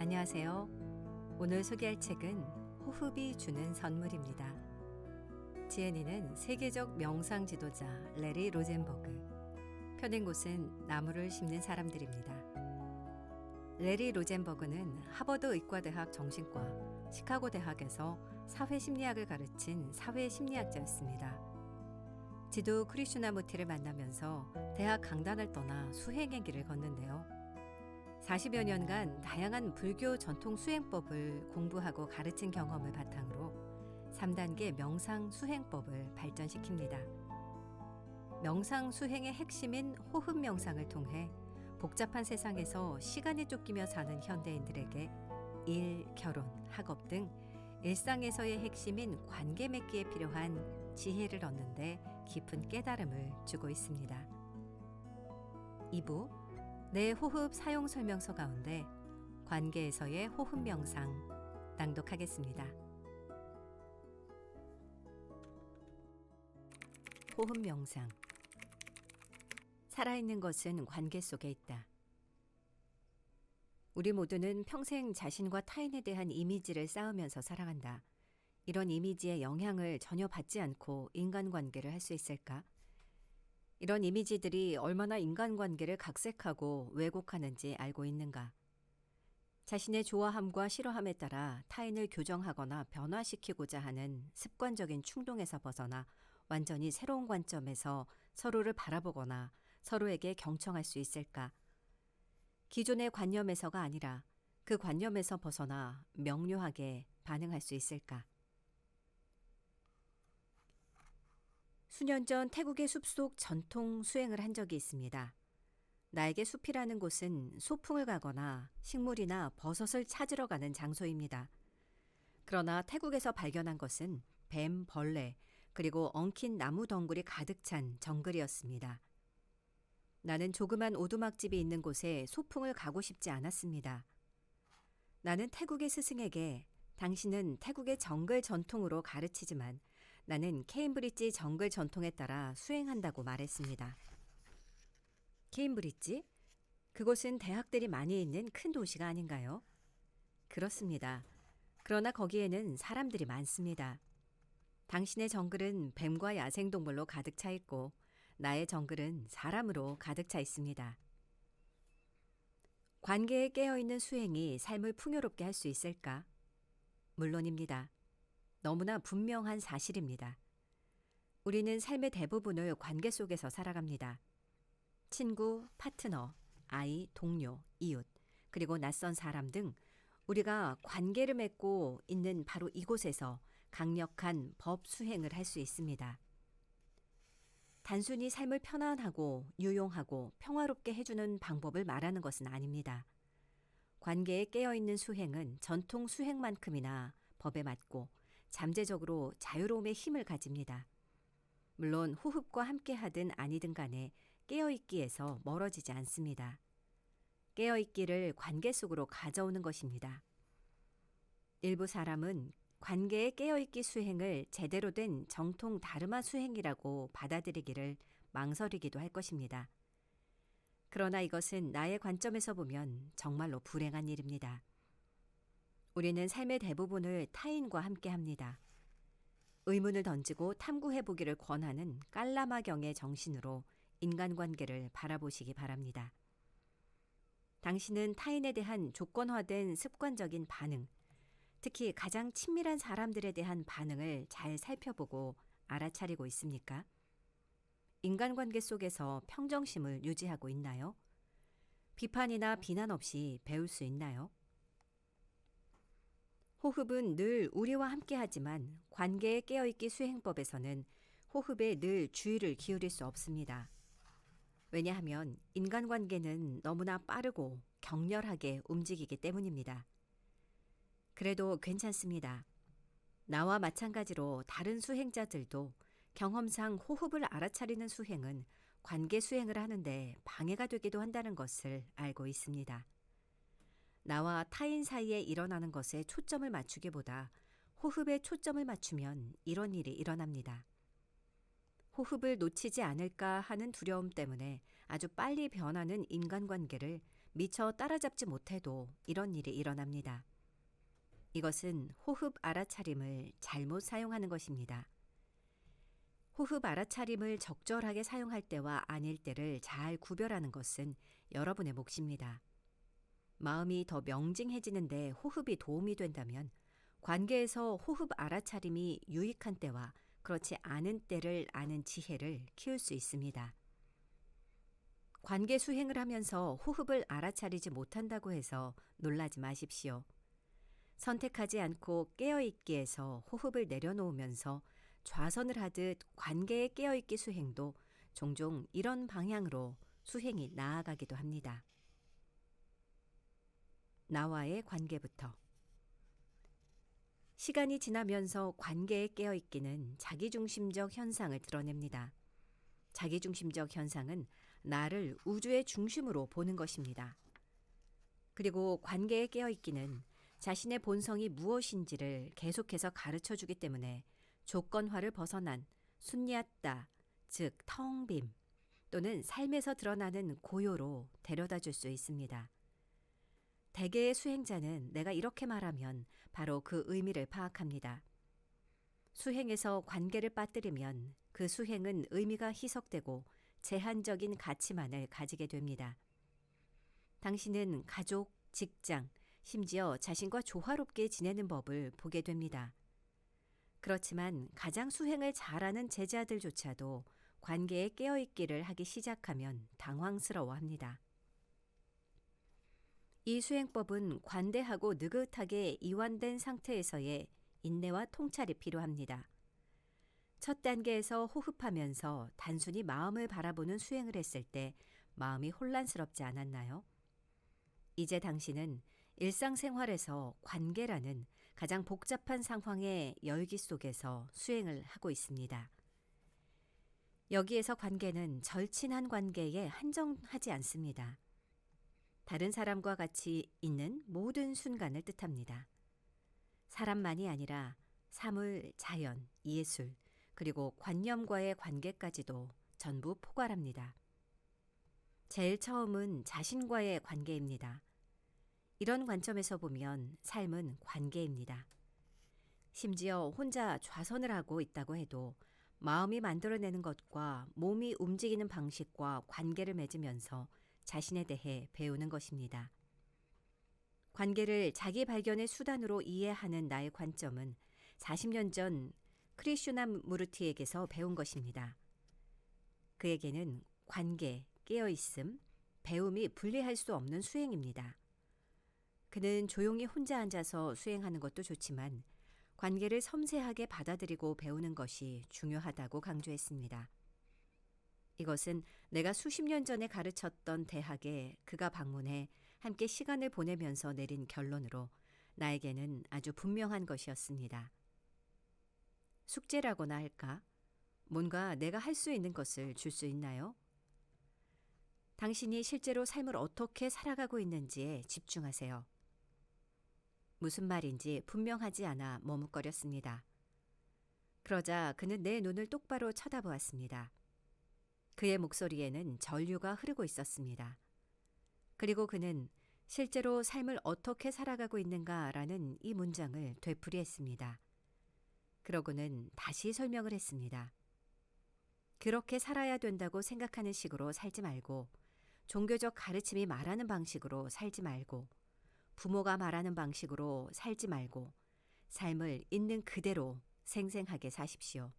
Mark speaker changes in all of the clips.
Speaker 1: 안녕하세요. 오늘 소개할 책은 호흡이 주는 선물입니다. 지혜니는 세계적 명상 지도자 레리 로젠버그, 펴낸 곳은 나무를 심는 사람들입니다. 레리 로젠버그는 하버드 의과대학 정신과, 시카고 대학에서 사회심리학을 가르친 사회심리학자였습니다. 지도 크리슈나무티를 만나면서 대학 강단을 떠나 수행의 길을 걷는데요. 40여 년간 다양한 불교 전통 수행법을 공부하고 가르친 경험을 바탕으로 3단계 명상 수행법을 발전시킵니다. 명상 수행의 핵심인 호흡 명상을 통해 복잡한 세상에서 시간에 쫓기며 사는 현대인들에게 일, 결혼, 학업 등 일상에서의 핵심인 관계 맺기에 필요한 지혜를 얻는데 깊은 깨달음을 주고 있습니다. 2부 내 호흡 사용 설명서 가운데 관계에서의 호흡 명상 낭독하겠습니다. 호흡 명상. 살아있는 것은 관계 속에 있다. 우리 모두는 평생 자신과 타인에 대한 이미지를 쌓으면서 살아간다. 이런 이미지의 영향을 전혀 받지 않고 인간관계를 할 수 있을까? 이런 이미지들이 얼마나 인간관계를 각색하고 왜곡하는지 알고 있는가? 자신의 좋아함과 싫어함에 따라 타인을 교정하거나 변화시키고자 하는 습관적인 충동에서 벗어나 완전히 새로운 관점에서 서로를 바라보거나 서로에게 경청할 수 있을까? 기존의 관념에서가 아니라 그 관념에서 벗어나 명료하게 반응할 수 있을까? 수년 전 태국의 숲속 전통 수행을 한 적이 있습니다. 나에게 숲이라는 곳은 소풍을 가거나 식물이나 버섯을 찾으러 가는 장소입니다. 그러나 태국에서 발견한 것은 뱀, 벌레, 그리고 엉킨 나무 덩굴이 가득 찬 정글이었습니다. 나는 조그만 오두막집이 있는 곳에 소풍을 가고 싶지 않았습니다. 나는 태국의 스승에게 당신은 태국의 정글 전통으로 가르치지만 나는 케임브리지 정글 전통에 따라 수행한다고 말했습니다. 케임브리지? 그곳은 대학들이 많이 있는 큰 도시가 아닌가요? 그렇습니다. 그러나 거기에는 사람들이 많습니다. 당신의 정글은 뱀과 야생동물로 가득 차 있고 나의 정글은 사람으로 가득 차 있습니다. 관계에 깨어있는 수행이 삶을 풍요롭게 할 수 있을까? 물론입니다. 너무나 분명한 사실입니다. 우리는 삶의 대부분을 관계 속에서 살아갑니다. 친구, 파트너, 아이, 동료, 이웃, 그리고 낯선 사람 등 우리가 관계를 맺고 있는 바로 이곳에서 강력한 법 수행을 할 수 있습니다. 단순히 삶을 편안하고 유용하고 평화롭게 해주는 방법을 말하는 것은 아닙니다. 관계에 깨어있는 수행은 전통 수행만큼이나 법에 맞고 잠재적으로 자유로움의 힘을 가집니다. 물론 호흡과 함께 하든 아니든 간에 깨어있기에서 멀어지지 않습니다. 깨어있기를 관계 속으로 가져오는 것입니다. 일부 사람은 관계의 깨어있기 수행을 제대로 된 정통 다르마 수행이라고 받아들이기를 망설이기도 할 것입니다. 그러나 이것은 나의 관점에서 보면 정말로 불행한 일입니다. 우리는 삶의 대부분을 타인과 함께 합니다. 의문을 던지고 탐구해보기를 권하는 깔라마경의 정신으로 인간관계를 바라보시기 바랍니다. 당신은 타인에 대한 조건화된 습관적인 반응, 특히 가장 친밀한 사람들에 대한 반응을 잘 살펴보고 알아차리고 있습니까? 인간관계 속에서 평정심을 유지하고 있나요? 비판이나 비난 없이 배울 수 있나요? 호흡은 늘 우리와 함께하지만 관계에 깨어있기 수행법에서는 호흡에 늘 주의를 기울일 수 없습니다. 왜냐하면 인간관계는 너무나 빠르고 격렬하게 움직이기 때문입니다. 그래도 괜찮습니다. 나와 마찬가지로 다른 수행자들도 경험상 호흡을 알아차리는 수행은 관계 수행을 하는데 방해가 되기도 한다는 것을 알고 있습니다. 나와 타인 사이에 일어나는 것에 초점을 맞추기보다 호흡에 초점을 맞추면 이런 일이 일어납니다. 호흡을 놓치지 않을까 하는 두려움 때문에 아주 빨리 변하는 인간관계를 미처 따라잡지 못해도 이런 일이 일어납니다. 이것은 호흡 알아차림을 잘못 사용하는 것입니다. 호흡 알아차림을 적절하게 사용할 때와 아닐 때를 잘 구별하는 것은 여러분의 몫입니다. 마음이 더 명징해지는데 호흡이 도움이 된다면 관계에서 호흡 알아차림이 유익한 때와 그렇지 않은 때를 아는 지혜를 키울 수 있습니다. 관계 수행을 하면서 호흡을 알아차리지 못한다고 해서 놀라지 마십시오. 선택하지 않고 깨어있기에서 호흡을 내려놓으면서 좌선을 하듯 관계의 깨어있기 수행도 종종 이런 방향으로 수행이 나아가기도 합니다. 나와의 관계부터. 시간이 지나면서 관계에 깨어있기는 자기중심적 현상을 드러냅니다. 자기중심적 현상은 나를 우주의 중심으로 보는 것입니다. 그리고 관계에 깨어있기는 자신의 본성이 무엇인지를 계속해서 가르쳐주기 때문에 조건화를 벗어난 순리았다, 즉 텅 빔 또는 삶에서 드러나는 고요로 데려다 줄 수 있습니다. 대개의 수행자는 내가 이렇게 말하면 바로 그 의미를 파악합니다. 수행에서 관계를 빠뜨리면 그 수행은 의미가 희석되고 제한적인 가치만을 가지게 됩니다. 당신은 가족, 직장, 심지어 자신과 조화롭게 지내는 법을 보게 됩니다. 그렇지만 가장 수행을 잘하는 제자들조차도 관계에 깨어있기를 하기 시작하면 당황스러워합니다. 이 수행법은 관대하고 느긋하게 이완된 상태에서의 인내와 통찰이 필요합니다. 첫 단계에서 호흡하면서 단순히 마음을 바라보는 수행을 했을 때 마음이 혼란스럽지 않았나요? 이제 당신은 일상생활에서 관계라는 가장 복잡한 상황의 열기 속에서 수행을 하고 있습니다. 여기에서 관계는 절친한 관계에 한정하지 않습니다. 다른 사람과 같이 있는 모든 순간을 뜻합니다. 사람만이 아니라 사물, 자연, 예술, 그리고 관념과의 관계까지도 전부 포괄합니다. 제일 처음은 자신과의 관계입니다. 이런 관점에서 보면 삶은 관계입니다. 심지어 혼자 좌선을 하고 있다고 해도 마음이 만들어내는 것과 몸이 움직이는 방식과 관계를 맺으면서 자신에 대해 배우는 것입니다. 관계를 자기 발견의 수단으로 이해하는 나의 관점은 40년 전 크리슈나무르티에게서 배운 것입니다. 그에게는 관계, 깨어있음, 배움이 분리할 수 없는 수행입니다. 그는 조용히 혼자 앉아서 수행하는 것도 좋지만 관계를 섬세하게 받아들이고 배우는 것이 중요하다고 강조했습니다. 이것은 내가 수십 년 전에 가르쳤던 대학에 그가 방문해 함께 시간을 보내면서 내린 결론으로 나에게는 아주 분명한 것이었습니다. 숙제라고나 할까? 뭔가 내가 할 수 있는 것을 줄 수 있나요? 당신이 실제로 삶을 어떻게 살아가고 있는지에 집중하세요. 무슨 말인지 분명하지 않아 머뭇거렸습니다. 그러자 그는 내 눈을 똑바로 쳐다보았습니다. 그의 목소리에는 전류가 흐르고 있었습니다. 그리고 그는 실제로 삶을 어떻게 살아가고 있는가라는 이 문장을 되풀이했습니다. 그러고는 다시 설명을 했습니다. 그렇게 살아야 된다고 생각하는 식으로 살지 말고, 종교적 가르침이 말하는 방식으로 살지 말고, 부모가 말하는 방식으로 살지 말고, 삶을 있는 그대로 생생하게 사십시오.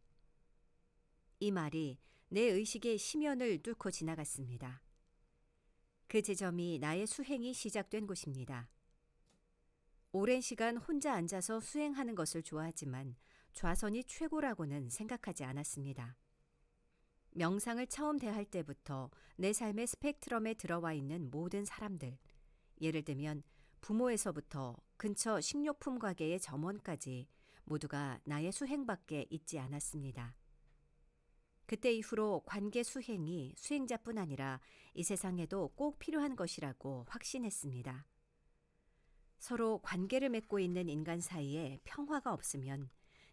Speaker 1: 이 말이 내 의식의 심연을 뚫고 지나갔습니다. 그 지점이 나의 수행이 시작된 곳입니다. 오랜 시간 혼자 앉아서 수행하는 것을 좋아하지만 좌선이 최고라고는 생각하지 않았습니다. 명상을 처음 대할 때부터 내 삶의 스펙트럼에 들어와 있는 모든 사람들, 예를 들면 부모에서부터 근처 식료품 가게의 점원까지 모두가 나의 수행밖에 있지 않았습니다. 그때 이후로 관계 수행이 수행자뿐 아니라 이 세상에도 꼭 필요한 것이라고 확신했습니다. 서로 관계를 맺고 있는 인간 사이에 평화가 없으면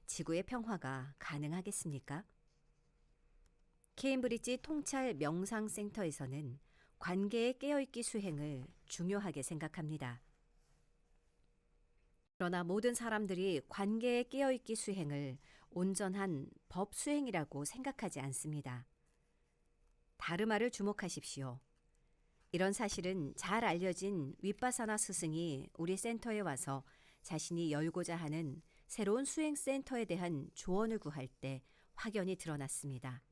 Speaker 1: 지구의 평화가 가능하겠습니까? 케임브리지 통찰 명상센터에서는 관계의 깨어있기 수행을 중요하게 생각합니다. 그러나 모든 사람들이 관계의 깨어있기 수행을 온전한 법 수행이라고 생각하지 않습니다. 다르마를 주목하십시오. 이런 사실은 잘 알려진 윗바사나 스승이 우리 센터에 와서 자신이 열고자 하는 새로운 수행센터에 대한 조언을 구할 때 확연히 드러났습니다.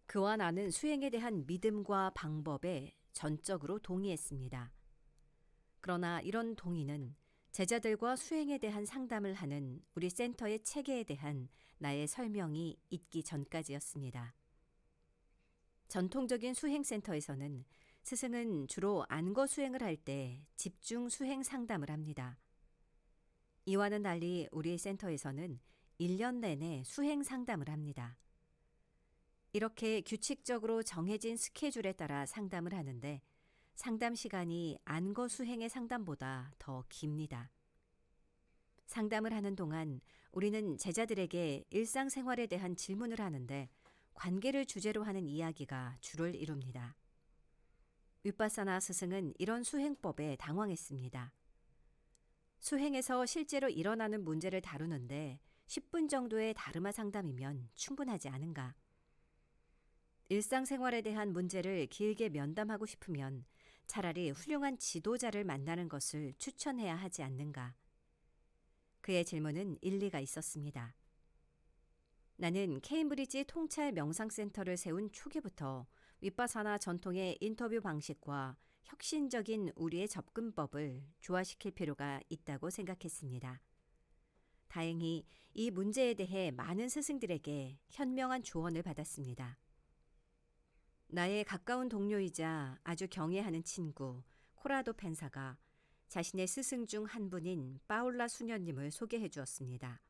Speaker 1: 그와 나는 수행에 대한 믿음과 방법에 전적으로 동의했습니다. 그러나 이런 동의는 제자들과 수행에 대한 상담을 하는 우리 센터의 체계에 대한 나의 설명이 있기 전까지였습니다. 전통적인 수행센터에서는 스승은 주로 안거 수행을 할 때 집중 수행 상담을 합니다. 이와는 달리 우리 센터에서는 1년 내내 수행 상담을 합니다. 이렇게 규칙적으로 정해진 스케줄에 따라 상담을 하는데 상담 시간이 안거 수행의 상담보다 더 깁니다. 상담을 하는 동안 우리는 제자들에게 일상생활에 대한 질문을 하는데 관계를 주제로 하는 이야기가 주를 이룹니다. 윗바사나 스승은 이런 수행법에 당황했습니다. 수행에서 실제로 일어나는 문제를 다루는데 10분 정도의 다르마 상담이면 충분하지 않은가? 일상생활에 대한 문제를 길게 면담하고 싶으면 차라리 훌륭한 지도자를 만나는 것을 추천해야 하지 않는가? 그의 질문은 일리가 있었습니다. 나는 케임브리지 통찰 명상센터를 세운 초기부터 윗바사나 전통의 인터뷰 방식과 혁신적인 우리의 접근법을 조화시킬 필요가 있다고 생각했습니다. 다행히 이 문제에 대해 많은 스승들에게 현명한 조언을 받았습니다. 나의 가까운 동료이자 아주 경애하는 친구 코라도 펜사가 자신의 스승 중 한 분인 파울라 수녀님을 소개해 주었습니다.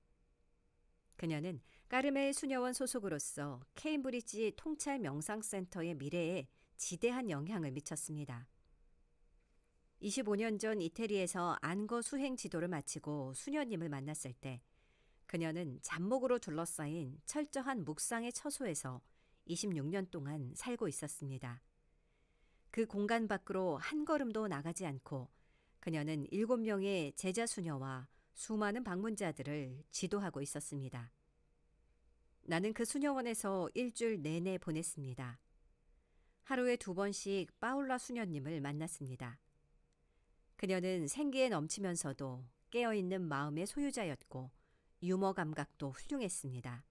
Speaker 1: 그녀는 까르멜 수녀원 소속으로서 케임브리지 통찰 명상센터의 미래에 지대한 영향을 미쳤습니다. 25년 전 이태리에서 안거 수행 지도를 마치고 수녀님을 만났을 때 그녀는 잡목으로 둘러싸인 철저한 묵상의 처소에서 26년 동안 살고 있었습니다. 그 공간 밖으로 한 걸음도 나가지 않고 그녀는 7명의 제자 수녀와 수많은 방문자들을 지도하고 있었습니다. 나는 그 수녀원에서 일주일 내내 보냈습니다. 하루에 2번씩 파울라 수녀님을 만났습니다. 그녀는 생기에 넘치면서도 깨어있는 마음의 소유자였고 유머 감각도 훌륭했습니다.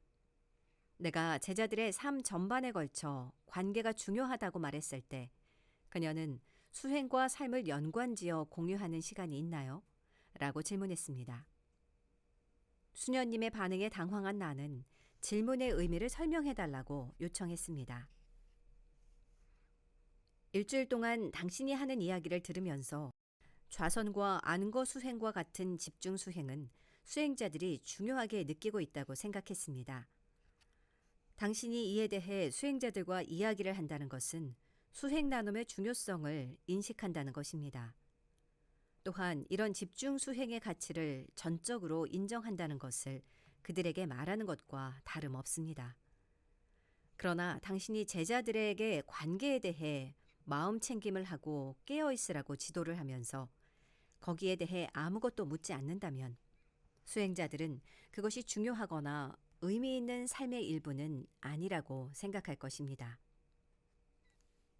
Speaker 1: 내가 제자들의 삶 전반에 걸쳐 관계가 중요하다고 말했을 때 그녀는 수행과 삶을 연관지어 공유하는 시간이 있나요? 라고 질문했습니다. 수녀님의 반응에 당황한 나는 질문의 의미를 설명해달라고 요청했습니다. 일주일 동안 당신이 하는 이야기를 들으면서 좌선과 안거 수행과 같은 집중 수행은 수행자들이 중요하게 느끼고 있다고 생각했습니다. 당신이 이에 대해 수행자들과 이야기를 한다는 것은 수행 나눔의 중요성을 인식한다는 것입니다. 또한 이런 집중 수행의 가치를 전적으로 인정한다는 것을 그들에게 말하는 것과 다름없습니다. 그러나 당신이 제자들에게 관계에 대해 마음 챙김을 하고 깨어 있으라고 지도를 하면서 거기에 대해 아무것도 묻지 않는다면 수행자들은 그것이 중요하거나 의미 있는 삶의 일부는 아니라고 생각할 것입니다.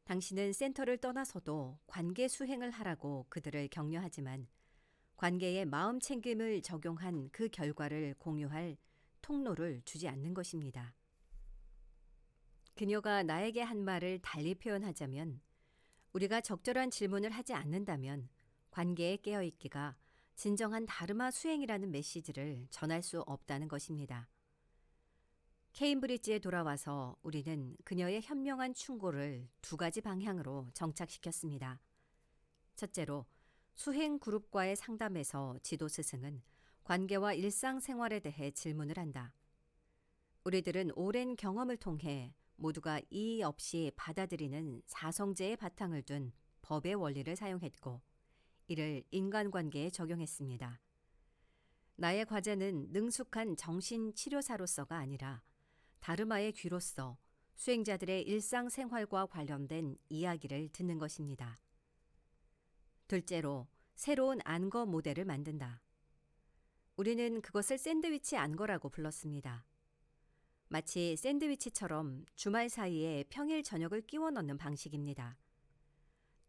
Speaker 1: 당신은 센터를 떠나서도 관계 수행을 하라고 그들을 격려하지만 관계에 마음 챙김을 적용한 그 결과를 공유할 통로를 주지 않는 것입니다. 그녀가 나에게 한 말을 달리 표현하자면 우리가 적절한 질문을 하지 않는다면 관계에 깨어있기가 진정한 다르마 수행이라는 메시지를 전할 수 없다는 것입니다. 케임브리지에 돌아와서 우리는 그녀의 현명한 충고를 2가지 방향으로 정착시켰습니다. 첫째로 수행 그룹과의 상담에서 지도 스승은 관계와 일상생활에 대해 질문을 한다. 우리들은 오랜 경험을 통해 모두가 이의 없이 받아들이는 사성제의 바탕을 둔 법의 원리를 사용했고 이를 인간관계에 적용했습니다. 나의 과제는 능숙한 정신치료사로서가 아니라 다르마의 귀로서 수행자들의 일상생활과 관련된 이야기를 듣는 것입니다. 둘째로, 새로운 안거 모델을 만든다. 우리는 그것을 샌드위치 안거라고 불렀습니다. 마치 샌드위치처럼 주말 사이에 평일 저녁을 끼워 넣는 방식입니다.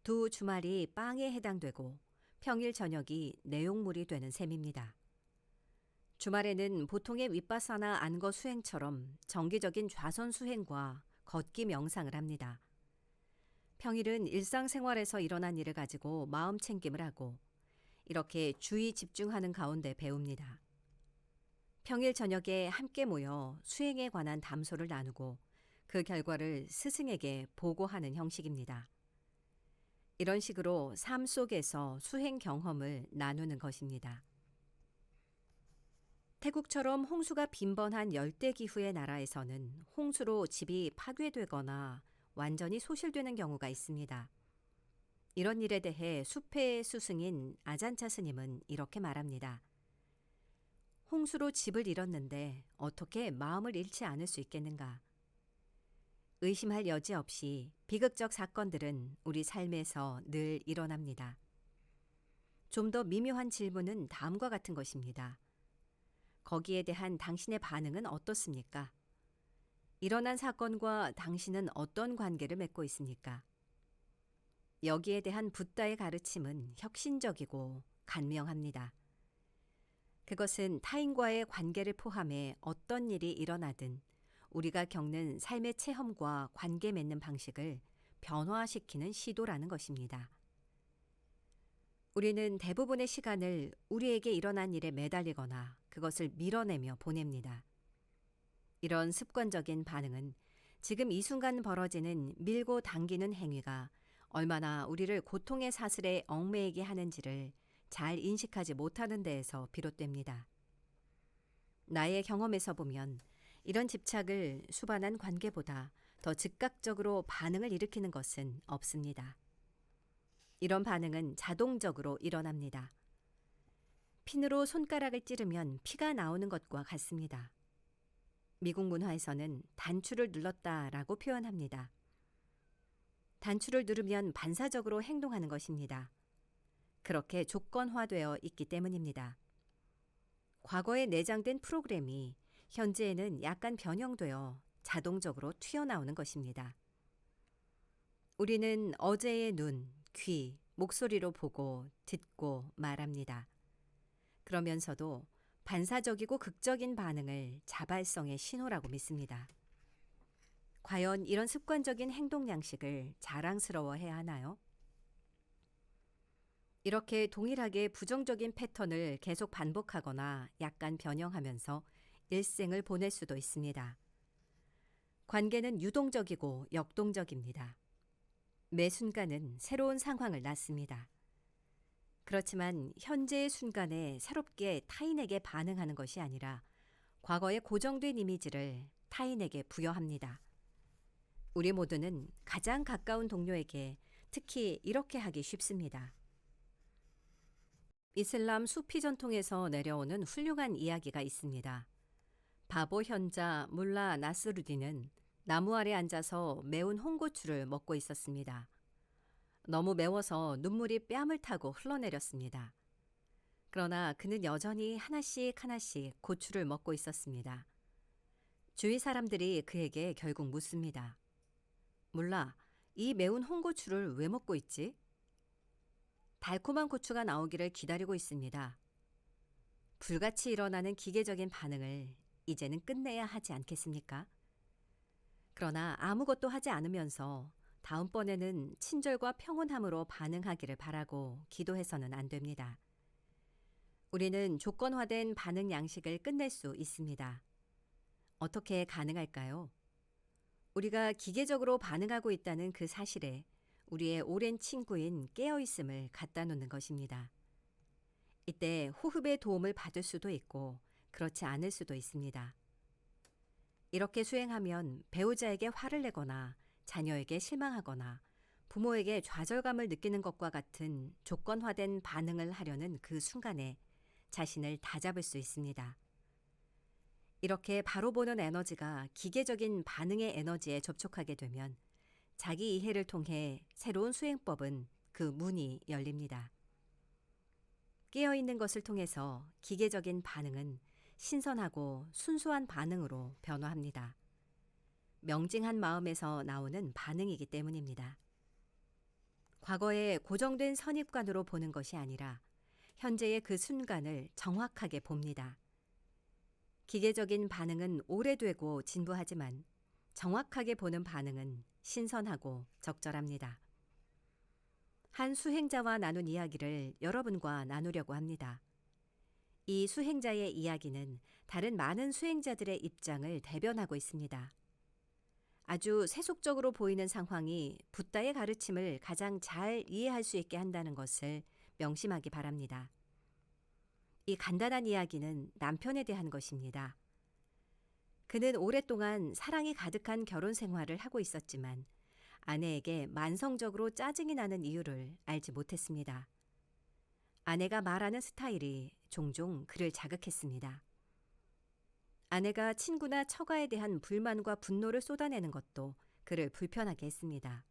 Speaker 1: 두 주말이 빵에 해당되고 평일 저녁이 내용물이 되는 셈입니다. 주말에는 보통의 윗바사나 안거 수행처럼 정기적인 좌선 수행과 걷기 명상을 합니다. 평일은 일상생활에서 일어난 일을 가지고 마음 챙김을 하고 이렇게 주의 집중하는 가운데 배웁니다. 평일 저녁에 함께 모여 수행에 관한 담소를 나누고 그 결과를 스승에게 보고하는 형식입니다. 이런 식으로 삶 속에서 수행 경험을 나누는 것입니다. 태국처럼 홍수가 빈번한 열대기후의 나라에서는 홍수로 집이 파괴되거나 완전히 소실되는 경우가 있습니다. 이런 일에 대해 수페의 스승인 아잔차 스님은 이렇게 말합니다. 홍수로 집을 잃었는데 어떻게 마음을 잃지 않을 수 있겠는가? 의심할 여지 없이 비극적 사건들은 우리 삶에서 늘 일어납니다. 좀 더 미묘한 질문은 다음과 같은 것입니다. 거기에 대한 당신의 반응은 어떻습니까? 일어난 사건과 당신은 어떤 관계를 맺고 있습니까? 여기에 대한 붓다의 가르침은 혁신적이고 간명합니다. 그것은 타인과의 관계를 포함해 어떤 일이 일어나든 우리가 겪는 삶의 체험과 관계 맺는 방식을 변화시키는 시도라는 것입니다. 우리는 대부분의 시간을 우리에게 일어난 일에 매달리거나 그것을 밀어내며 보냅니다. 이런 습관적인 반응은 지금 이 순간 벌어지는 밀고 당기는 행위가 얼마나 우리를 고통의 사슬에 얽매이게 하는지를 잘 인식하지 못하는 데에서 비롯됩니다. 나의 경험에서 보면 이런 집착을 수반한 관계보다 더 즉각적으로 반응을 일으키는 것은 없습니다. 이런 반응은 자동적으로 일어납니다. 핀으로 손가락을 찌르면 피가 나오는 것과 같습니다. 미국 문화에서는 단추를 눌렀다라고 표현합니다. 단추를 누르면 반사적으로 행동하는 것입니다. 그렇게 조건화되어 있기 때문입니다. 과거에 내장된 프로그램이 현재에는 약간 변형되어 자동적으로 튀어나오는 것입니다. 우리는 어제의 눈, 귀, 목소리로 보고 듣고 말합니다. 그러면서도 반사적이고 극적인 반응을 자발성의 신호라고 믿습니다. 과연 이런 습관적인 행동 양식을 자랑스러워해야 하나요? 이렇게 동일하게 부정적인 패턴을 계속 반복하거나 약간 변형하면서 일생을 보낼 수도 있습니다. 관계는 유동적이고 역동적입니다. 매 순간은 새로운 상황을 낳습니다. 그렇지만 현재의 순간에 새롭게 타인에게 반응하는 것이 아니라 과거의 고정된 이미지를 타인에게 부여합니다. 우리 모두는 가장 가까운 동료에게 특히 이렇게 하기 쉽습니다. 이슬람 수피 전통에서 내려오는 훌륭한 이야기가 있습니다. 바보 현자 물라 나스루딘은 나무 아래 앉아서 매운 홍고추를 먹고 있었습니다. 너무 매워서 눈물이 뺨을 타고 흘러내렸습니다. 그러나 그는 여전히 하나씩 하나씩 고추를 먹고 있었습니다. 주위 사람들이 그에게 결국 묻습니다. 몰라, 이 매운 홍고추를 왜 먹고 있지? 달콤한 고추가 나오기를 기다리고 있습니다. 불같이 일어나는 기계적인 반응을 이제는 끝내야 하지 않겠습니까? 그러나 아무것도 하지 않으면서 다음번에는 친절과 평온함으로 반응하기를 바라고 기도해서는 안 됩니다. 우리는 조건화된 반응 양식을 끝낼 수 있습니다. 어떻게 가능할까요? 우리가 기계적으로 반응하고 있다는 그 사실에 우리의 오랜 친구인 깨어있음을 갖다 놓는 것입니다. 이때 호흡의 도움을 받을 수도 있고 그렇지 않을 수도 있습니다. 이렇게 수행하면 배우자에게 화를 내거나 자녀에게 실망하거나 부모에게 좌절감을 느끼는 것과 같은 조건화된 반응을 하려는 그 순간에 자신을 다잡을 수 있습니다. 이렇게 바로 보는 에너지가 기계적인 반응의 에너지에 접촉하게 되면 자기 이해를 통해 새로운 수행법은 그 문이 열립니다. 깨어있는 것을 통해서 기계적인 반응은 신선하고 순수한 반응으로 변화합니다. 명징한 마음에서 나오는 반응이기 때문입니다. 과거의 고정된 선입관으로 보는 것이 아니라 현재의 그 순간을 정확하게 봅니다. 기계적인 반응은 오래되고 진부하지만 정확하게 보는 반응은 신선하고 적절합니다. 한 수행자와 나눈 이야기를 여러분과 나누려고 합니다. 이 수행자의 이야기는 다른 많은 수행자들의 입장을 대변하고 있습니다. 아주 세속적으로 보이는 상황이 붓다의 가르침을 가장 잘 이해할 수 있게 한다는 것을 명심하기 바랍니다. 이 간단한 이야기는 남편에 대한 것입니다. 그는 오랫동안 사랑이 가득한 결혼 생활을 하고 있었지만 아내에게 만성적으로 짜증이 나는 이유를 알지 못했습니다. 아내가 말하는 스타일이 종종 그를 자극했습니다. 아내가 친구나 처가에 대한 불만과 분노를 쏟아내는 것도 그를 불편하게 했습니다.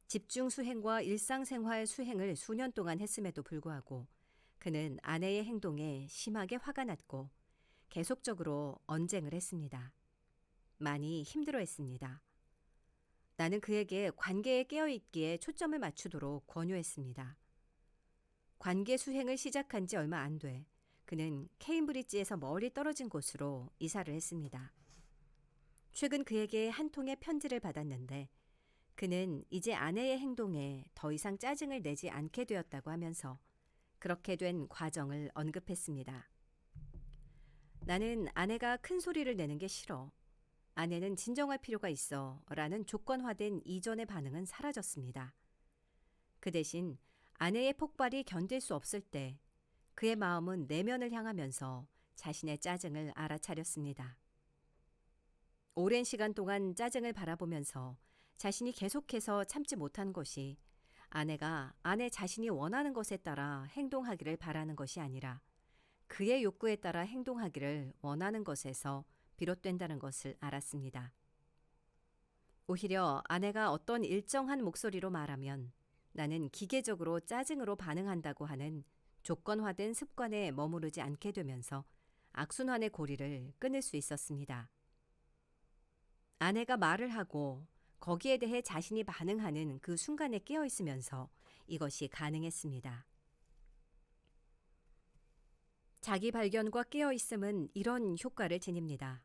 Speaker 1: 집중 수행과 일상생활 수행을 수년 동안 했음에도 불구하고 그는 아내의 행동에 심하게 화가 났고 계속적으로 언쟁을 했습니다. 많이 힘들어했습니다. 나는 그에게 관계에 깨어있기에 초점을 맞추도록 권유했습니다. 관계 수행을 시작한 지 얼마 안 돼 그는 케임브리지에서 멀리 떨어진 곳으로 이사를 했습니다. 최근 그에게 한 통의 편지를 받았는데 그는 이제 아내의 행동에 더 이상 짜증을 내지 않게 되었다고 하면서 그렇게 된 과정을 언급했습니다. 나는 아내가 큰 소리를 내는 게 싫어. 아내는 진정할 필요가 있어 라는 조건화된 이전의 반응은 사라졌습니다. 그 대신 아내의 폭발이 견딜 수 없을 때 그의 마음은 내면을 향하면서 자신의 짜증을 알아차렸습니다. 오랜 시간 동안 짜증을 바라보면서 자신이 계속해서 참지 못한 것이 아내가 아내 자신이 원하는 것에 따라 행동하기를 바라는 것이 아니라 그의 욕구에 따라 행동하기를 원하는 것에서 비롯된다는 것을 알았습니다. 오히려 아내가 어떤 일정한 목소리로 말하면 나는 기계적으로 짜증으로 반응한다고 하는 조건화된 습관에 머무르지 않게 되면서 악순환의 고리를 끊을 수 있었습니다. 아내가 말을 하고 거기에 대해 자신이 반응하는 그 순간에 깨어 있으면서 이것이 가능했습니다. 자기 발견과 깨어 있음은 이런 효과를 지닙니다.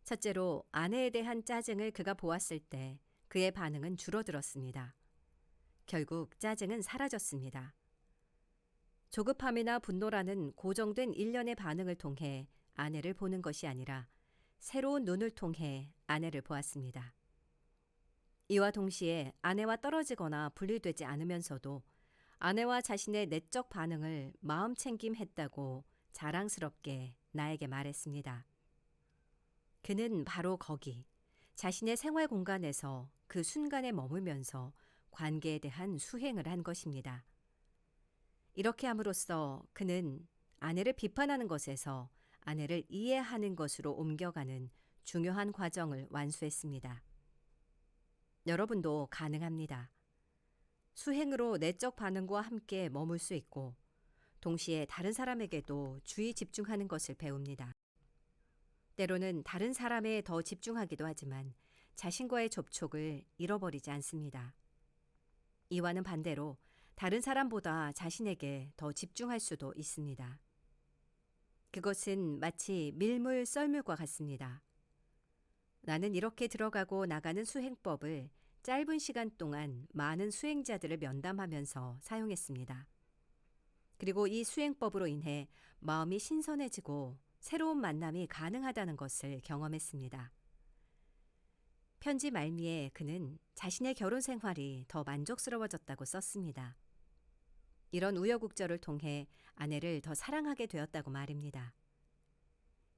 Speaker 1: 첫째로 아내에 대한 짜증을 그가 보았을 때 그의 반응은 줄어들었습니다. 결국 짜증은 사라졌습니다. 조급함이나 분노라는 고정된 일련의 반응을 통해 아내를 보는 것이 아니라 새로운 눈을 통해 아내를 보았습니다. 이와 동시에 아내와 떨어지거나 분리되지 않으면서도 아내와 자신의 내적 반응을 마음챙김했다고 자랑스럽게 나에게 말했습니다. 그는 바로 거기 자신의 생활 공간에서 그 순간에 머물면서 관계에 대한 수행을 한 것입니다. 이렇게 함으로써 그는 아내를 비판하는 것에서 아내를 이해하는 것으로 옮겨가는 중요한 과정을 완수했습니다. 여러분도 가능합니다. 수행으로 내적 반응과 함께 머물 수 있고 동시에 다른 사람에게도 주의 집중하는 것을 배웁니다. 때로는 다른 사람에 더 집중하기도 하지만 자신과의 접촉을 잃어버리지 않습니다. 이와는 반대로 다른 사람보다 자신에게 더 집중할 수도 있습니다. 그것은 마치 밀물 썰물과 같습니다. 나는 이렇게 들어가고 나가는 수행법을 짧은 시간 동안 많은 수행자들을 면담하면서 사용했습니다. 그리고 이 수행법으로 인해 마음이 신선해지고 새로운 만남이 가능하다는 것을 경험했습니다. 편지 말미에 그는 자신의 결혼 생활이 더 만족스러워졌다고 썼습니다. 이런 우여곡절을 통해 아내를 더 사랑하게 되었다고 말입니다.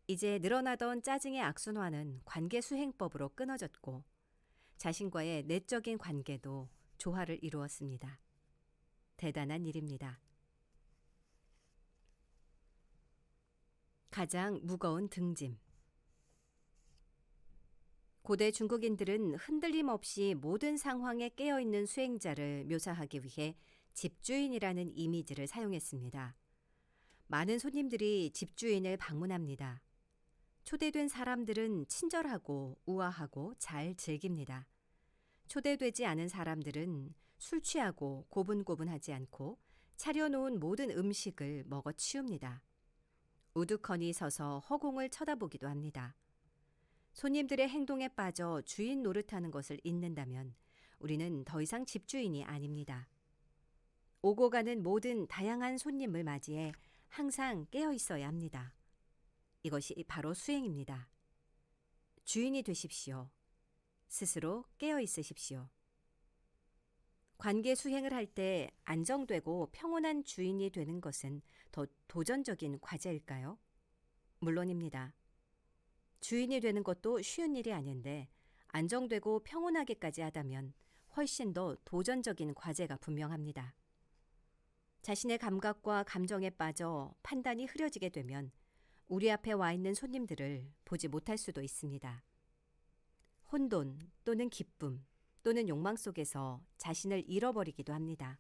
Speaker 1: 이제 늘어나던 짜증의 악순환은 관계 수행법으로 끊어졌고 자신과의 내적인 관계도 조화를 이루었습니다. 대단한 일입니다. 가장 무거운 등짐. 고대 중국인들은 흔들림 없이 모든 상황에 깨어있는 수행자를 묘사하기 위해 집주인이라는 이미지를 사용했습니다. 많은 손님들이 집주인을 방문합니다. 초대된 사람들은 친절하고 우아하고 잘 즐깁니다. 초대되지 않은 사람들은 술 취하고 고분고분하지 않고 차려놓은 모든 음식을 먹어 치웁니다. 우두커니 서서 허공을 쳐다보기도 합니다. 손님들의 행동에 빠져 주인 노릇하는 것을 잊는다면 우리는 더 이상 집주인이 아닙니다. 오고 가는 모든 다양한 손님을 맞이해 항상 깨어 있어야 합니다. 이것이 바로 수행입니다. 주인이 되십시오. 스스로 깨어 있으십시오. 관계 수행을 할 때 안정되고 평온한 주인이 되는 것은 더 도전적인 과제일까요? 물론입니다. 주인이 되는 것도 쉬운 일이 아닌데 안정되고 평온하게까지 하다면 훨씬 더 도전적인 과제가 분명합니다. 자신의 감각과 감정에 빠져 판단이 흐려지게 되면 우리 앞에 와 있는 손님들을 보지 못할 수도 있습니다. 혼돈 또는 기쁨 또는 욕망 속에서 자신을 잃어버리기도 합니다.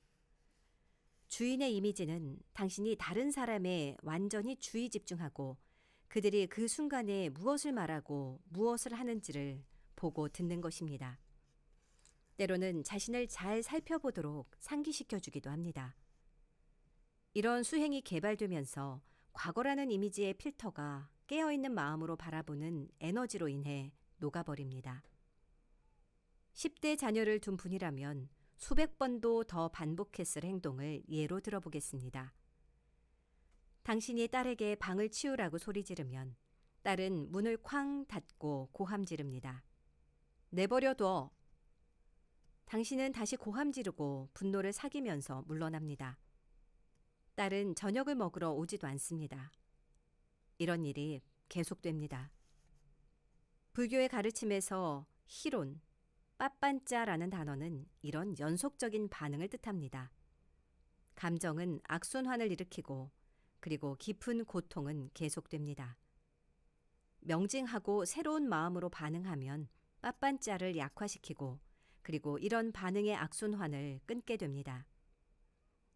Speaker 1: 주인의 이미지는 당신이 다른 사람에 완전히 주의 집중하고 그들이 그 순간에 무엇을 말하고 무엇을 하는지를 보고 듣는 것입니다. 때로는 자신을 잘 살펴보도록 상기시켜 주기도 합니다. 이런 수행이 개발되면서 과거라는 이미지의 필터가 깨어있는 마음으로 바라보는 에너지로 인해 녹아버립니다. 10대 자녀를 둔 분이라면 수백 번도 더 반복했을 행동을 예로 들어보겠습니다. 당신이 딸에게 방을 치우라고 소리 지르면 딸은 문을 쾅 닫고 고함 지릅니다. 내버려둬. 당신은 다시 고함 지르고 분노를 사기면서 물러납니다. 딸은 저녁을 먹으러 오지도 않습니다. 이런 일이 계속됩니다. 불교의 가르침에서 희론, 빠빤짜라는 단어는 이런 연속적인 반응을 뜻합니다. 감정은 악순환을 일으키고 그리고 깊은 고통은 계속됩니다. 명징하고 새로운 마음으로 반응하면 빠빤짜를 약화시키고 그리고 이런 반응의 악순환을 끊게 됩니다.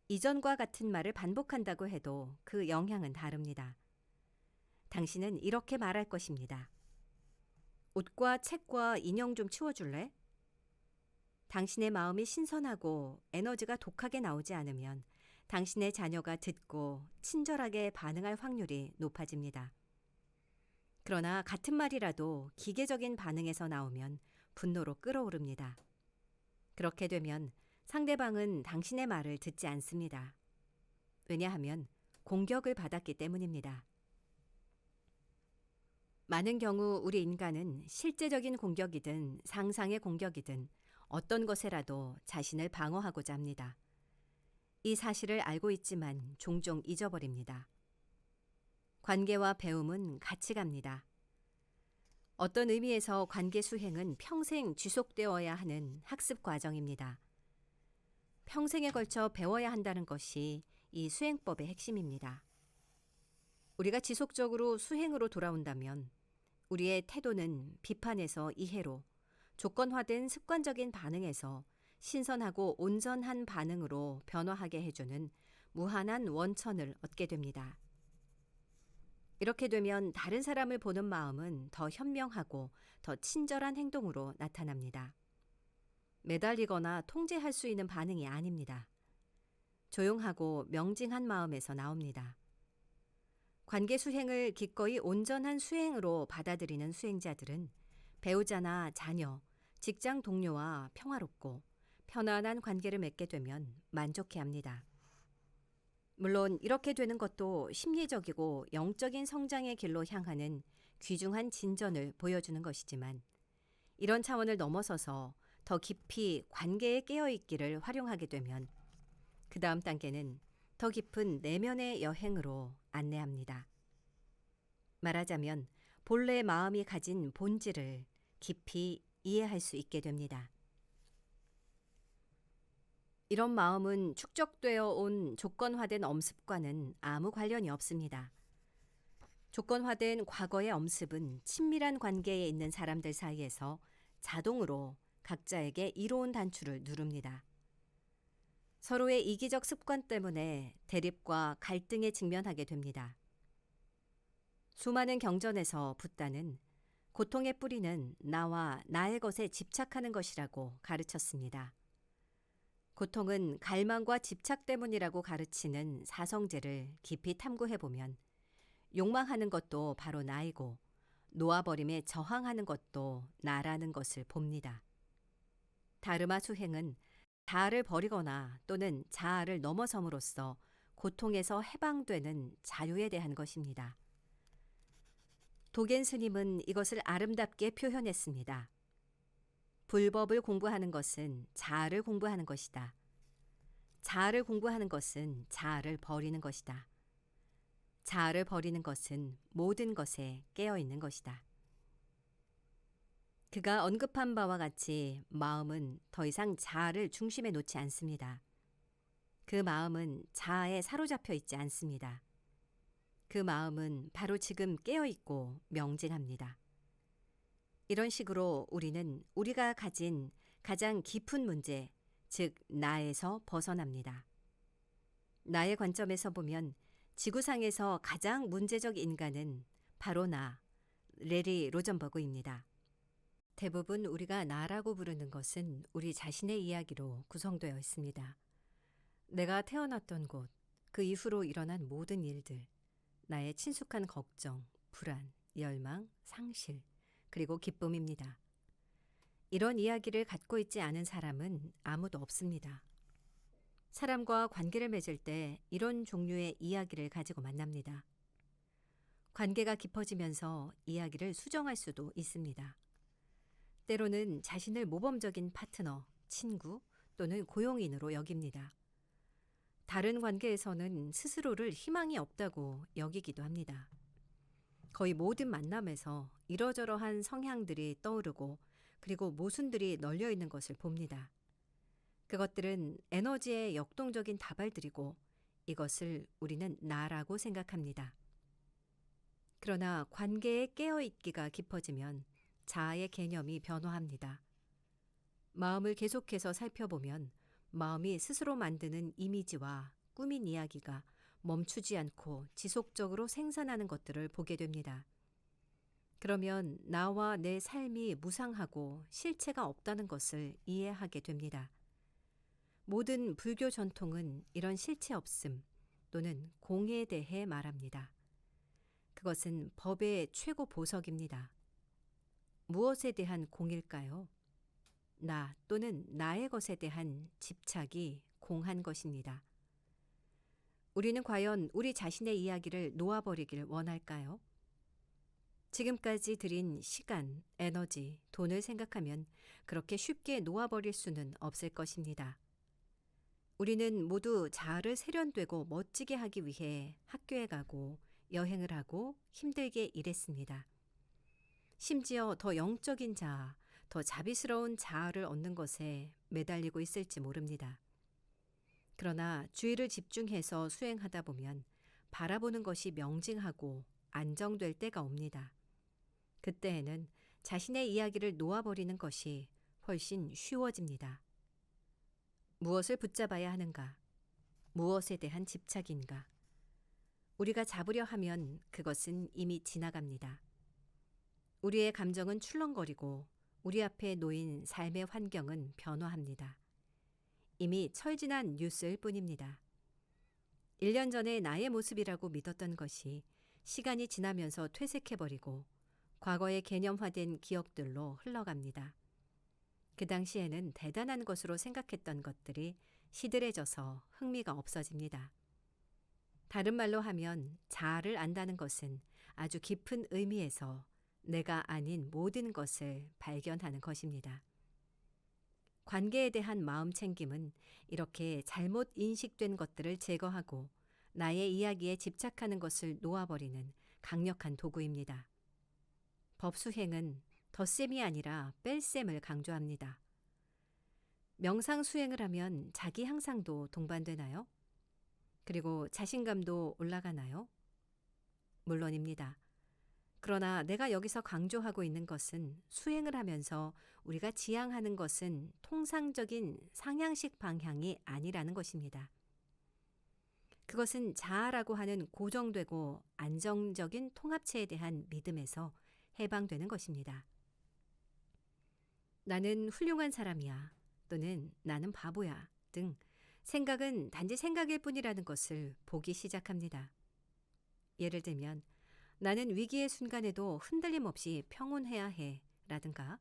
Speaker 1: 이전과 같은 말을 반복한다고 해도 그 영향은 다릅니다. 당신은 이렇게 말할 것입니다. 옷과 책과 인형 좀 치워줄래? 당신의 마음이 신선하고 에너지가 독하게 나오지 않으면 당신의 자녀가 듣고 친절하게 반응할 확률이 높아집니다. 그러나 같은 말이라도 기계적인 반응에서 나오면 분노로 끓어오릅니다. 그렇게 되면 상대방은 당신의 말을 듣지 않습니다. 왜냐하면 공격을 받았기 때문입니다. 많은 경우 우리 인간은 실제적인 공격이든 상상의 공격이든 어떤 것에라도 자신을 방어하고자 합니다. 이 사실을 알고 있지만 종종 잊어버립니다. 관계와 배움은 같이 갑니다. 어떤 의미에서 관계 수행은 평생 지속되어야 하는 학습 과정입니다. 평생에 걸쳐 배워야 한다는 것이 이 수행법의 핵심입니다. 우리가 지속적으로 수행으로 돌아온다면 우리의 태도는 비판에서 이해로, 조건화된 습관적인 반응에서 신선하고 온전한 반응으로 변화하게 해주는 무한한 원천을 얻게 됩니다. 이렇게 되면 다른 사람을 보는 마음은 더 현명하고 더 친절한 행동으로 나타납니다. 매달리거나 통제할 수 있는 반응이 아닙니다. 조용하고 명징한 마음에서 나옵니다. 관계 수행을 기꺼이 온전한 수행으로 받아들이는 수행자들은 배우자나 자녀, 직장 동료와 평화롭고 편안한 관계를 맺게 되면 만족해합니다. 물론 이렇게 되는 것도 심리적이고 영적인 성장의 길로 향하는 귀중한 진전을 보여주는 것이지만 이런 차원을 넘어서서 더 깊이 관계에 깨어있기를 활용하게 되면 그 다음 단계는 더 깊은 내면의 여행으로 안내합니다. 말하자면 본래 마음이 가진 본질을 깊이 이해할 수 있게 됩니다. 이런 마음은 축적되어 온 조건화된 엄습과는 아무 관련이 없습니다. 조건화된 과거의 엄습은 친밀한 관계에 있는 사람들 사이에서 자동으로 각자에게 이로운 단추를 누릅니다. 서로의 이기적 습관 때문에 대립과 갈등에 직면하게 됩니다. 수많은 경전에서 붓다는 고통의 뿌리는 나와 나의 것에 집착하는 것이라고 가르쳤습니다. 고통은 갈망과 집착 때문이라고 가르치는 사성제를 깊이 탐구해보면 욕망하는 것도 바로 나이고 놓아버림에 저항하는 것도 나라는 것을 봅니다. 다르마 수행은 자아를 버리거나 또는 자아를 넘어섬으로써 고통에서 해방되는 자유에 대한 것입니다. 도겐 스님은 이것을 아름답게 표현했습니다. 불법을 공부하는 것은 자아를 공부하는 것이다. 자아를 공부하는 것은 자아를 버리는 것이다. 자아를 버리는 것은 모든 것에 깨어있는 것이다. 그가 언급한 바와 같이 마음은 더 이상 자아를 중심에 놓지 않습니다. 그 마음은 자아에 사로잡혀 있지 않습니다. 그 마음은 바로 지금 깨어있고 명징합니다. 이런 식으로 우리는 우리가 가진 가장 깊은 문제, 즉 나에서 벗어납니다. 나의 관점에서 보면 지구상에서 가장 문제적 인간은 바로 나, 레리 로전버그입니다. 대부분 우리가 나라고 부르는 것은 우리 자신의 이야기로 구성되어 있습니다. 내가 태어났던 곳, 그 이후로 일어난 모든 일들, 나의 친숙한 걱정, 불안, 열망, 상실, 그리고 기쁨입니다. 이런 이야기를 갖고 있지 않은 사람은 아무도 없습니다. 사람과 관계를 맺을 때 이런 종류의 이야기를 가지고 만납니다. 관계가 깊어지면서 이야기를 수정할 수도 있습니다. 때로는 자신을 모범적인 파트너, 친구 또는 고용인으로 여깁니다. 다른 관계에서는 스스로를 희망이 없다고 여기기도 합니다. 거의 모든 만남에서 이러저러한 성향들이 떠오르고 그리고 모순들이 널려 있는 것을 봅니다. 그것들은 에너지의 역동적인 다발들이고 이것을 우리는 나라고 생각합니다. 그러나 관계에 깨어있기가 깊어지면 자아의 개념이 변화합니다. 마음을 계속해서 살펴보면 마음이 스스로 만드는 이미지와 꾸민 이야기가 멈추지 않고 지속적으로 생산하는 것들을 보게 됩니다. 그러면 나와 내 삶이 무상하고 실체가 없다는 것을 이해하게 됩니다. 모든 불교 전통은 이런 실체 없음 또는 공에 대해 말합니다. 그것은 법의 최고 보석입니다. 무엇에 대한 공일까요? 나 또는 나의 것에 대한 집착이 공한 것입니다. 우리는 과연 우리 자신의 이야기를 놓아버리길 원할까요? 지금까지 들인 시간, 에너지, 돈을 생각하면 그렇게 쉽게 놓아버릴 수는 없을 것입니다. 우리는 모두 자아를 세련되고 멋지게 하기 위해 학교에 가고 여행을 하고 힘들게 일했습니다. 심지어 더 영적인 자아, 더 자비스러운 자아를 얻는 것에 매달리고 있을지 모릅니다. 그러나 주의를 집중해서 수행하다 보면 바라보는 것이 명징하고 안정될 때가 옵니다. 그때에는 자신의 이야기를 놓아버리는 것이 훨씬 쉬워집니다. 무엇을 붙잡아야 하는가? 무엇에 대한 집착인가? 우리가 잡으려 하면 그것은 이미 지나갑니다. 우리의 감정은 출렁거리고 우리 앞에 놓인 삶의 환경은 변화합니다. 이미 철진한 뉴스일 뿐입니다. 1년 전에 나의 모습이라고 믿었던 것이 시간이 지나면서 퇴색해버리고 과거의 개념화된 기억들로 흘러갑니다. 그 당시에는 대단한 것으로 생각했던 것들이 시들해져서 흥미가 없어집니다. 다른 말로 하면 자아를 안다는 것은 아주 깊은 의미에서 내가 아닌 모든 것을 발견하는 것입니다. 관계에 대한 마음 챙김은 이렇게 잘못 인식된 것들을 제거하고 나의 이야기에 집착하는 것을 놓아버리는 강력한 도구입니다. 법수행은 덧셈이 아니라 뺄셈을 강조합니다. 명상 수행을 하면 자기 향상도 동반되나요? 그리고 자신감도 올라가나요? 물론입니다. 그러나 내가 여기서 강조하고 있는 것은 수행을 하면서 우리가 지향하는 것은 통상적인 상향식 방향이 아니라는 것입니다. 그것은 자아라고 하는 고정되고 안정적인 통합체에 대한 믿음에서 해방되는 것입니다. 나는 훌륭한 사람이야 또는 나는 바보야 등 생각은 단지 생각일 뿐이라는 것을 보기 시작합니다. 예를 들면 나는 위기의 순간에도 흔들림 없이 평온해야 해 라든가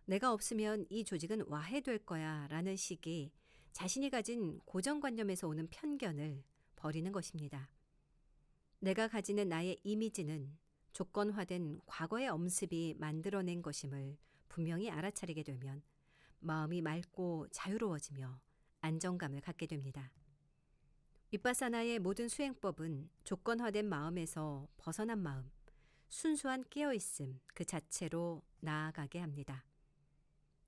Speaker 1: 내가 없으면 이 조직은 와해될 거야 라는 식의 자신이 가진 고정관념에서 오는 편견을 버리는 것입니다. 내가 가지는 나의 이미지는 조건화된 과거의 엄습이 만들어낸 것임을 분명히 알아차리게 되면 마음이 맑고 자유로워지며 안정감을 갖게 됩니다. 윗바사나의 모든 수행법은 조건화된 마음에서 벗어난 마음, 순수한 깨어있음 그 자체로 나아가게 합니다.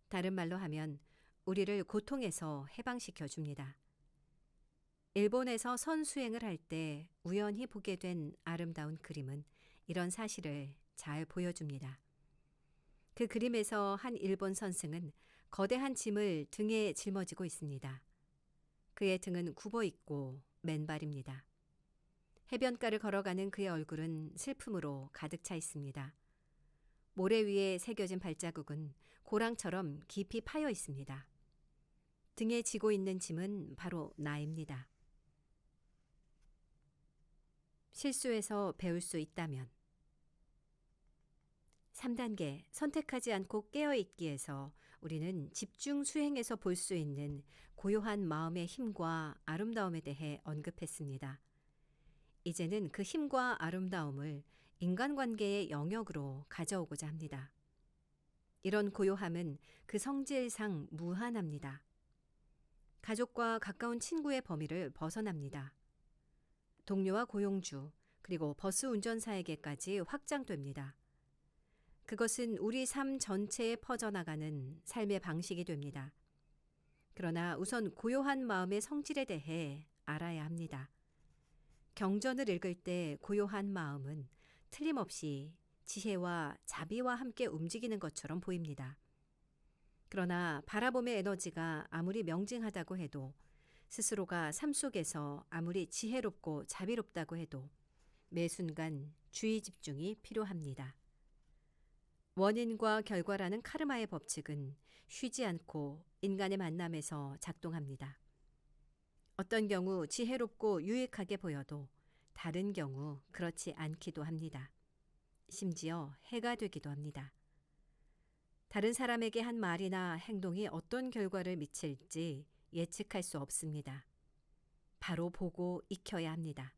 Speaker 1: 다른 말로 하면 우리를 고통에서 해방시켜 줍니다. 일본에서 선수행을 할 때 우연히 보게 된 아름다운 그림은 이런 사실을 잘 보여줍니다. 그 그림에서 한 일본 선승은 거대한 짐을 등에 짊어지고 있습니다. 그의 등은 굽어 있고 맨발입니다. 해변가를 걸어가는 그의 얼굴은 슬픔으로 가득 차 있습니다. 모래 위에 새겨진 발자국은 고랑처럼 깊이 파여 있습니다. 등에 지고 있는 짐은 바로 나입니다. 실수에서 배울 수 있다면 3단계 선택하지 않고 깨어있기에서 우리는 집중 수행에서 볼 수 있는 고요한 마음의 힘과 아름다움에 대해 언급했습니다. 이제는 그 힘과 아름다움을 인간관계의 영역으로 가져오고자 합니다. 이런 고요함은 그 성질상 무한합니다. 가족과 가까운 친구의 범위를 벗어납니다. 동료와 고용주, 그리고 버스 운전사에게까지 확장됩니다. 그것은 우리 삶 전체에 퍼져나가는 삶의 방식이 됩니다. 그러나 우선 고요한 마음의 성질에 대해 알아야 합니다. 경전을 읽을 때 고요한 마음은 틀림없이 지혜와 자비와 함께 움직이는 것처럼 보입니다. 그러나 바라봄의 에너지가 아무리 명징하다고 해도 스스로가 삶 속에서 아무리 지혜롭고 자비롭다고 해도 매 순간 주의 집중이 필요합니다. 원인과 결과라는 카르마의 법칙은 쉬지 않고 인간의 만남에서 작동합니다. 어떤 경우 지혜롭고 유익하게 보여도 다른 경우 그렇지 않기도 합니다. 심지어 해가 되기도 합니다. 다른 사람에게 한 말이나 행동이 어떤 결과를 미칠지 예측할 수 없습니다. 바로 보고 익혀야 합니다.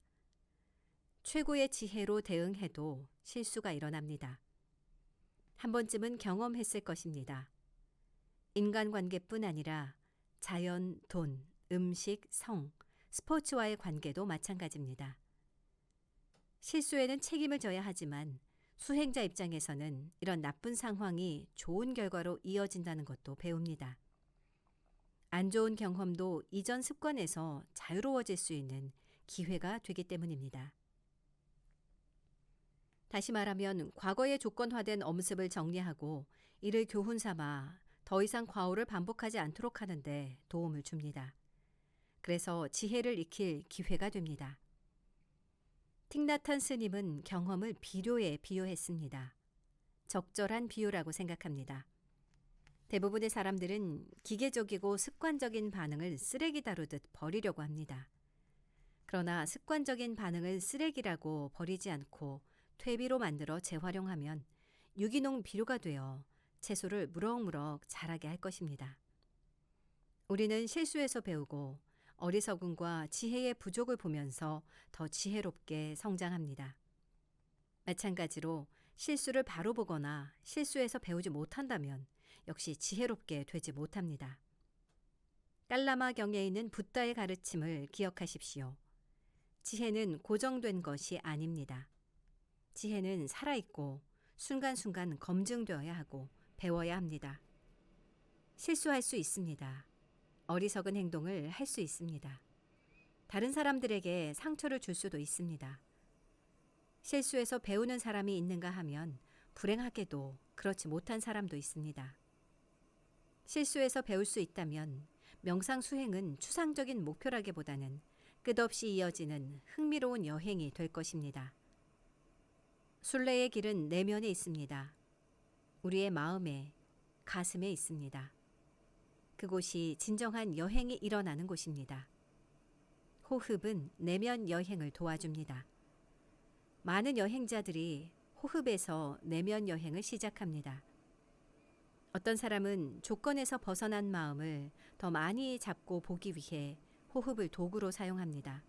Speaker 1: 최고의 지혜로 대응해도 실수가 일어납니다. 한 번쯤은 경험했을 것입니다. 인간관계뿐 아니라 자연, 돈, 음식, 성, 스포츠와의 관계도 마찬가지입니다. 실수에는 책임을 져야 하지만 수행자 입장에서는 이런 나쁜 상황이 좋은 결과로 이어진다는 것도 배웁니다. 안 좋은 경험도 이전 습관에서 자유로워질 수 있는 기회가 되기 때문입니다. 다시 말하면 과거의 조건화된 엄습을 정리하고 이를 교훈 삼아 더 이상 과오를 반복하지 않도록 하는데 도움을 줍니다. 그래서 지혜를 익힐 기회가 됩니다. 틱나탄 스님은 경험을 비료에 비유했습니다. 적절한 비유라고 생각합니다. 대부분의 사람들은 기계적이고 습관적인 반응을 쓰레기 다루듯 버리려고 합니다. 그러나 습관적인 반응을 쓰레기라고 버리지 않고 퇴비로 만들어 재활용하면 유기농 비료가 되어 채소를 무럭무럭 자라게 할 것입니다. 우리는 실수에서 배우고 어리석음과 지혜의 부족을 보면서 더 지혜롭게 성장합니다. 마찬가지로 실수를 바로 보거나 실수에서 배우지 못한다면 역시 지혜롭게 되지 못합니다. 깔라마 경에 있는 붓다의 가르침을 기억하십시오. 지혜는 고정된 것이 아닙니다. 지혜는 살아있고 순간순간 검증되어야 하고 배워야 합니다. 실수할 수 있습니다. 어리석은 행동을 할 수 있습니다. 다른 사람들에게 상처를 줄 수도 있습니다. 실수에서 배우는 사람이 있는가 하면 불행하게도 그렇지 못한 사람도 있습니다. 실수에서 배울 수 있다면 명상수행은 추상적인 목표라기보다는 끝없이 이어지는 흥미로운 여행이 될 것입니다. 순례의 길은 내면에 있습니다. 우리의 마음에, 가슴에 있습니다. 그곳이 진정한 여행이 일어나는 곳입니다. 호흡은 내면 여행을 도와줍니다. 많은 여행자들이 호흡에서 내면 여행을 시작합니다. 어떤 사람은 조건에서 벗어난 마음을 더 많이 잡고 보기 위해 호흡을 도구로 사용합니다.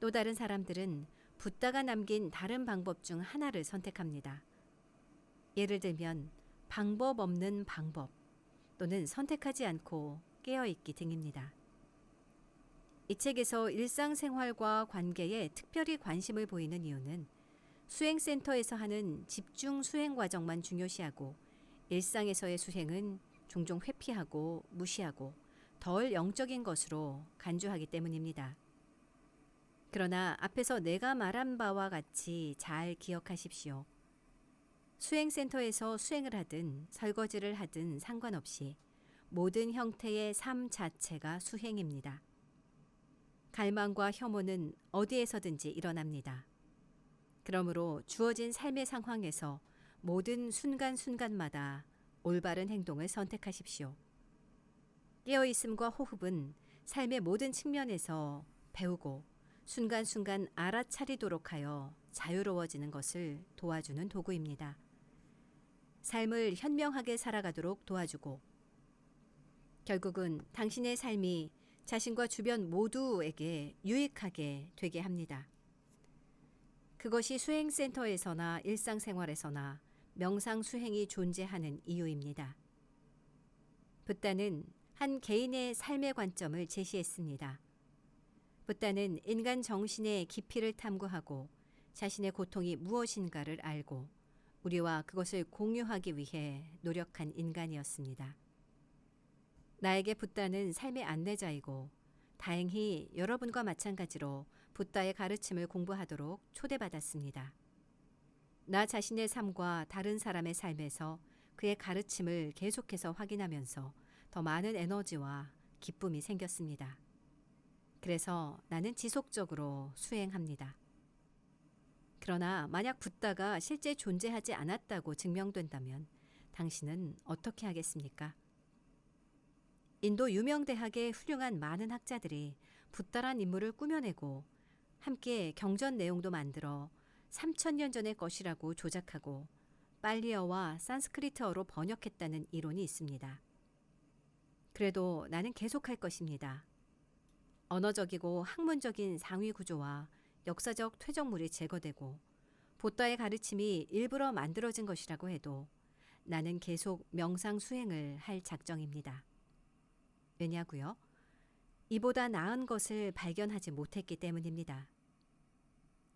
Speaker 1: 또 다른 사람들은 붓다가 남긴 다른 방법 중 하나를 선택합니다. 예를 들면 방법 없는 방법 또는 선택하지 않고 깨어있기 등입니다. 이 책에서 일상생활과 관계에 특별히 관심을 보이는 이유는 수행센터에서 하는 집중 수행 과정만 중요시하고 일상에서의 수행은 종종 회피하고 무시하고 덜 영적인 것으로 간주하기 때문입니다. 그러나 앞에서 내가 말한 바와 같이 잘 기억하십시오. 수행센터에서 수행을 하든 설거지를 하든 상관없이 모든 형태의 삶 자체가 수행입니다. 갈망과 혐오는 어디에서든지 일어납니다. 그러므로 주어진 삶의 상황에서 모든 순간순간마다 올바른 행동을 선택하십시오. 깨어있음과 호흡은 삶의 모든 측면에서 배우고 순간순간 알아차리도록 하여 자유로워지는 것을 도와주는 도구입니다. 삶을 현명하게 살아가도록 도와주고 결국은 당신의 삶이 자신과 주변 모두에게 유익하게 되게 합니다. 그것이 수행센터에서나 일상생활에서나 명상 수행이 존재하는 이유입니다. 붓다는 한 개인의 삶의 관점을 제시했습니다. 붓다는 인간 정신의 깊이를 탐구하고 자신의 고통이 무엇인가를 알고 우리와 그것을 공유하기 위해 노력한 인간이었습니다. 나에게 붓다는 삶의 안내자이고 다행히 여러분과 마찬가지로 붓다의 가르침을 공부하도록 초대받았습니다. 나 자신의 삶과 다른 사람의 삶에서 그의 가르침을 계속해서 확인하면서 더 많은 에너지와 기쁨이 생겼습니다. 그래서 나는 지속적으로 수행합니다. 그러나 만약 붓다가 실제 존재하지 않았다고 증명된다면 당신은 어떻게 하겠습니까? 인도 유명 대학의 훌륭한 많은 학자들이 붓다란 인물을 꾸며내고 함께 경전 내용도 만들어 3000년 전의 것이라고 조작하고 빨리어와 산스크리트어로 번역했다는 이론이 있습니다. 그래도 나는 계속할 것입니다. 언어적이고 학문적인 상위 구조와 역사적 퇴적물이 제거되고 붓다의 가르침이 일부러 만들어진 것이라고 해도 나는 계속 명상 수행을 할 작정입니다. 왜냐고요? 이보다 나은 것을 발견하지 못했기 때문입니다.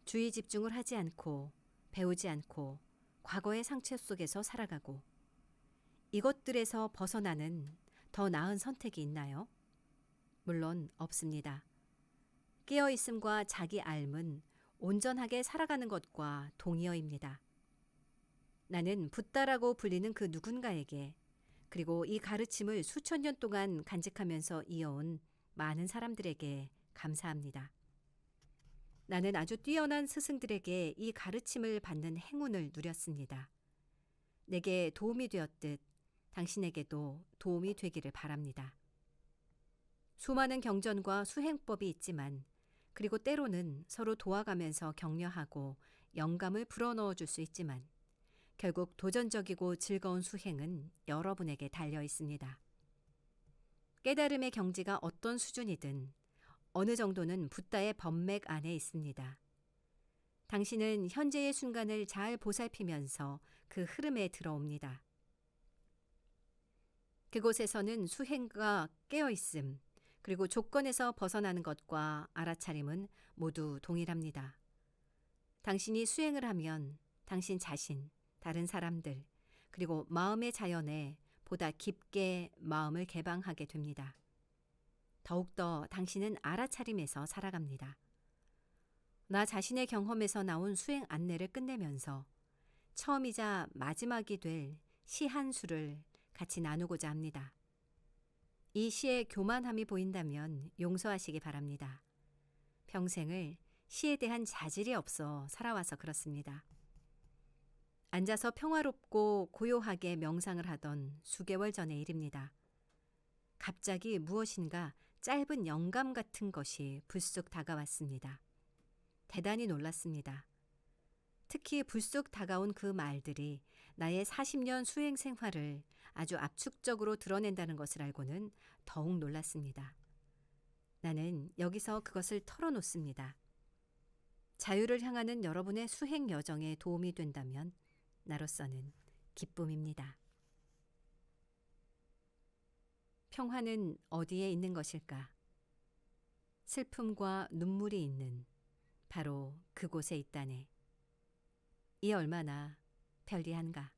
Speaker 1: 주의 집중을 하지 않고 배우지 않고 과거의 상처 속에서 살아가고 이것들에서 벗어나는 더 나은 선택이 있나요? 물론 없습니다. 깨어있음과 자기 알은 온전하게 살아가는 것과 동의어입니다. 나는 붓다라고 불리는 그 누군가에게 그리고 이 가르침을 수천 년 동안 간직하면서 이어온 많은 사람들에게 감사합니다. 나는 아주 뛰어난 스승들에게 이 가르침을 받는 행운을 누렸습니다. 내게 도움이 되었듯 당신에게도 도움이 되기를 바랍니다. 수많은 경전과 수행법이 있지만 그리고 때로는 서로 도와가면서 격려하고 영감을 불어넣어 줄 수 있지만 결국 도전적이고 즐거운 수행은 여러분에게 달려 있습니다. 깨달음의 경지가 어떤 수준이든 어느 정도는 붓다의 법맥 안에 있습니다. 당신은 현재의 순간을 잘 보살피면서 그 흐름에 들어옵니다. 그곳에서는 수행과 깨어있음, 그리고 조건에서 벗어나는 것과 알아차림은 모두 동일합니다. 당신이 수행을 하면 당신 자신, 다른 사람들, 그리고 마음의 자연에 보다 깊게 마음을 개방하게 됩니다. 더욱더 당신은 알아차림에서 살아갑니다. 나 자신의 경험에서 나온 수행 안내를 끝내면서 처음이자 마지막이 될 시 한 수를 같이 나누고자 합니다. 이 시에 교만함이 보인다면 용서하시기 바랍니다. 평생을 시에 대한 자질이 없어 살아와서 그렇습니다. 앉아서 평화롭고 고요하게 명상을 하던 수개월 전의 일입니다. 갑자기 무엇인가 짧은 영감 같은 것이 불쑥 다가왔습니다. 대단히 놀랐습니다. 특히 불쑥 다가온 그 말들이 나의 40년 수행 생활을 아주 압축적으로 드러낸다는 것을 알고는 더욱 놀랐습니다. 나는 여기서 그것을 털어놓습니다. 자유를 향하는 여러분의 수행 여정에 도움이 된다면 나로서는 기쁨입니다. 평화는 어디에 있는 것일까? 슬픔과 눈물이 있는 바로 그곳에 있다네. 이 얼마나 편리한가.